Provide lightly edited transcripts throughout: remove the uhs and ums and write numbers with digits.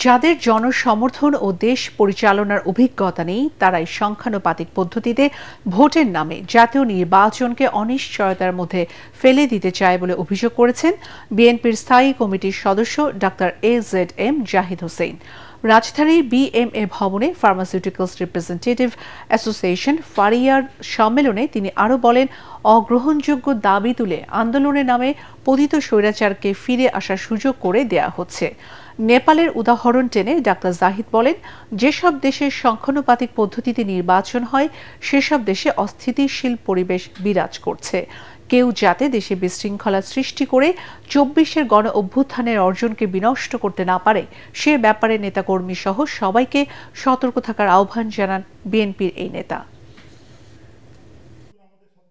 যাদের জনসমর্থন ও দেশ পরিচালনার অভিজ্ঞতা নেই তারাই সংখ্যানুপাতিক পদ্ধতিতে ভোটের নামে জাতীয় নির্বাচনকে অনিশ্চয়তার মধ্যে ফেলে দিতে চায় বলে অভিযোগ করেছেন বিএনপির স্থায়ী কমিটির সদস্য ডাক্তার AZM জাহিদ হোসেন। রাজধানীর BMA ভবনে ফার্মাসিউটিক্যালস রিপ্রেজেন্টেটিভ অ্যাসোসিয়েশন ফারিয়ার সম্মেলনে তিনি আরও বলেন, অগ্রহণযোগ্য দাবি তুলে আন্দোলনের নামে পতিত স্বৈরাচারকে ফিরে আসার সুযোগ করে দেয়া হচ্ছে। নেপালের উদাহরণ টেনে ডাক্তার জাহিদ বলেন, যেসব দেশে সংখ্যানুপাতিক পদ্ধতিতে নির্বাচন হয় সেসব দেশে অস্থিতিশীল পরিবেশ বিরাজ করছে। কেউ যাতে দেশে বিশৃঙ্খলা সৃষ্টি করে ২৪-এর গণ অভ্যুত্থানের অর্জনকে বিনষ্ট করতে না পারে সে ব্যাপারে নেতাকর্মী সহ সবাইকে সতর্ক থাকার আহ্বান জানান বিএনপির এই নেতা।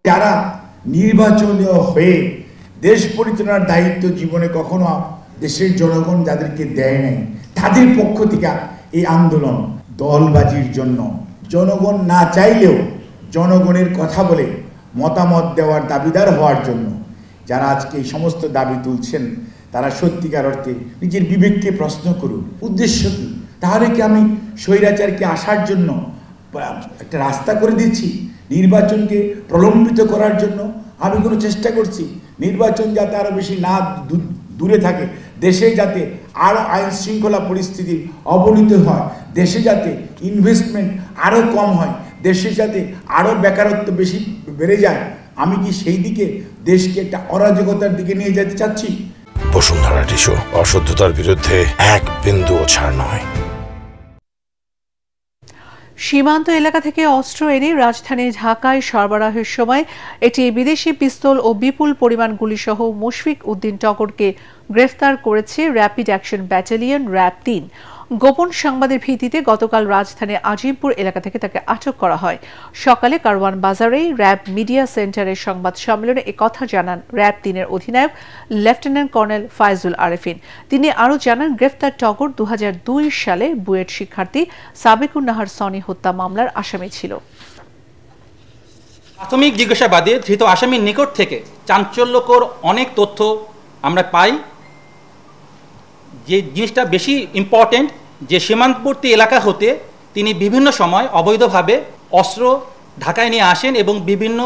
যারা নির্বাচনীয় হয়ে দেশ পরিচালনার দায়িত্ব জীবনে কখনো দেশের জনগণ যাদেরকে দেয় নাই তাদের পক্ষ থেকে এই আন্দোলন দলবাজির জন্য, জনগণ না চাইলেও জনগণের কথা বলে মতামত দেওয়ার দাবিদার হওয়ার জন্য যারা আজকে এই সমস্ত দাবি তুলছেন তারা সত্যিকার অর্থে নিজের বিবেককে প্রশ্ন করুন, উদ্দেশ্য কি? তাহলে কি আমি স্বৈরাচারকে আসার জন্য একটা রাস্তা করে দিচ্ছি? নির্বাচনকে প্রলম্বিত করার জন্য আমি কোনো চেষ্টা করছি? নির্বাচন যাতে আরও বেশি না দূরে থাকে, দেশে যাতে আরও আইন শৃঙ্খলা পরিস্থিতি অবনীত হয়, দেশে যাতে ইনভেস্টমেন্ট আরও কম হয়, দেশে যাতে আরও বেকারত্ব বেশি বেড়ে যায়, আমি কি সেই দিকে দেশকে একটা অরাজকতার দিকে নিয়ে যেতে চাচ্ছি? বসুন্ধরা টিস্যু, অশুদ্ধতার বিরুদ্ধে এক বিন্দুও ছাড় নয়। সীমান্ত এলাকা থেকে অস্ত্র এনে রাজধানী ঢাকায় সরবরাহের সময় একটি বিদেশি পিস্তল ও বিপুল পরিমাণ গুলিসহ মুশফিক উদ্দিন টকরকে গ্রেফতার করেছে র্যাপিড অ্যাকশন ব্যাটালিয়ন র্যাব-3। গোপন সংবাদের ভিত্তিতে গতকাল রাজধানীর আজিমপুর এলাকা থেকে তাকে আটক করা হয়। সকালে কারওয়ান বাজারে র্যাব মিডিয়া সেন্টারের সংবাদ সম্মেলনে একথা জানান র্যাব-3-এর অধিনায়ক লেফটেন্যান্ট কর্নেল ফাইজুল আরেফিন। তিনি আরও জানান, গ্রেফতার টগর ২০০২ সালে বুয়েট শিক্ষার্থী সাবেকুন নাহার সনি হত্যা মামলার আসামি ছিল। প্রাথমিক জিজ্ঞাসাবাদে ধৃত আসামির নিকট থেকে চাঞ্চল্যকর অনেক তথ্য আমরা পাই। যে জিনিসটা বেশি ইম্পর্টেন্ট, যে সীমান্তবর্তী এলাকা হতে তিনি বিভিন্ন সময় অবৈধভাবে অস্ত্র ঢাকায় নিয়ে আসেন এবং বিভিন্ন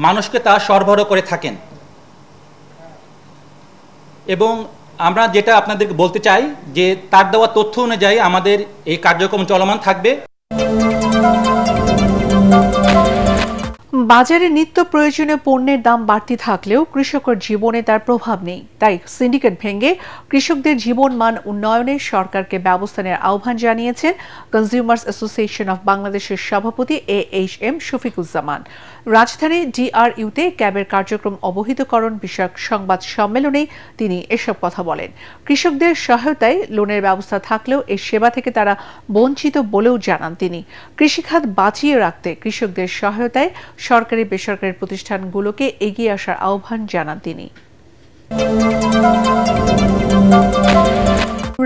মানুষকে তা সরবরাহ করে থাকেন। এবং আমরা যেটা আপনাদেরকে বলতে চাই যে তার দেওয়া তথ্য অনুযায়ী আমাদের এই কার্যক্রম চলমান থাকবে। বাজারে নিত্য প্রয়োজনীয় পণ্যের দাম বাড়তি থাকলেও কৃষকের জীবনে তার প্রভাব নেই। তাই সিন্ডিকেট ভেঙে কৃষকদের জীবনমান উন্নয়নে সরকারকে ব্যবস্থা নেওয়ার আহ্বান জানিয়েছেন কনজিউমার্স অ্যাসোসিয়েশন অব বাংলাদেশের সভাপতি AHM শফিকুজ্জামান। রাজধানী DRUতে ক্যাবের কার্যক্রম অবহিতকরণ বিষয়ক সংবাদ সম্মেলনে তিনি এসব কথা বলেন। কৃষকদের সহায়তায় লোনের ব্যবস্থা থাকলেও এই সেবা থেকে তারা বঞ্চিত বলেও জানান তিনি। কৃষিখাত বাঁচিয়ে রাখতে কৃষকদের সহায়তায় সরকারি বেসরকারি প্রতিষ্ঠানগুলোকে এগিয়ে আসার আহ্বান জানান তিনি।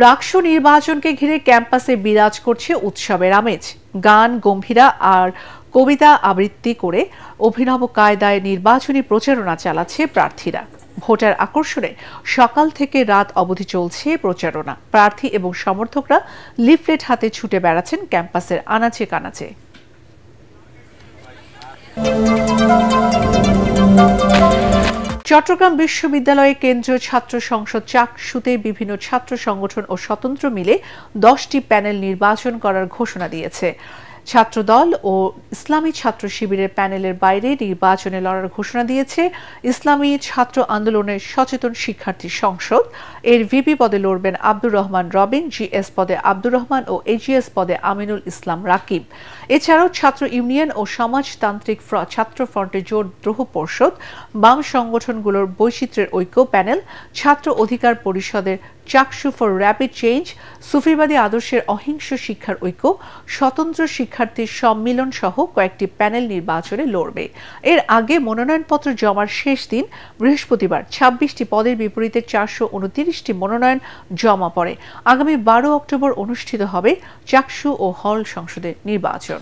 রাকসু নির্বাচনকে ঘিরে ক্যাম্পাসে বিরাজ করছে উৎসবের আমেজ। গান, গম্ভীরা আর কবিতা আবৃত্তি করে অভিনব কায়দায় নির্বাচনী প্রচারণা চালাচ্ছে প্রার্থীরা। ভোটার আকর্ষণে সকাল থেকে রাত অবধি চলছে প্রচারণা। প্রার্থী এবং সমর্থকরা লিফলেট হাতে ছুটে বেড়াচ্ছেন ক্যাম্পাসের আনাচে কানাচে। চট্টগ্রাম বিশ্ববিদ্যালয়ে কেন্দ্রীয় ছাত্র সংসদ চাকসুতে বিভিন্ন ছাত্র সংগঠন ও স্বতন্ত্র মিলে 10টি প্যানেল নির্বাচন করার ঘোষণা দিয়েছে। ছাত্রদল ও ইসলামী ছাত্র শিবিরের প্যানেলের বাইরে নির্বাচনে লড়ার ঘোষণা দিয়েছে ইসলামী ছাত্র আন্দোলনের সচেতন শিক্ষার্থী সংসদ। এর ভিপি পদে লড়বেন আব্দুর রহমান রবিন, GS পদে আব্দুর রহমান ও AGS পদে আমিনুল ইসলাম রাকিব। এছাড়াও ছাত্র ইউনিয়ন ও সমাজতান্ত্রিক ছাত্র ফ্রন্টের জোট দ্রোহ পর্ষদ, বাম সংগঠনগুলোর বৈচিত্র্যের ঐক্য প্যানেল, ছাত্র অধিকার পরিষদের চাকসু ফর র্যাপিড চেঞ্জ, সুফিবাদী আদর্শের অহিংস শিক্ষার ঐক্য, স্বতন্ত্র শিক্ষার্থীর সম্মিলন সহ কয়েকটি প্যানেল নির্বাচনে লড়বে। এর আগে মনোনয়নপত্র জমার শেষ দিন বৃহস্পতিবার 26টি পদের বিপরীতে 429টি মনোনয়ন জমা পড়ে। আগামী 12 অক্টোবর অনুষ্ঠিত হবে চাকসু ও হল সংসদের নির্বাচন।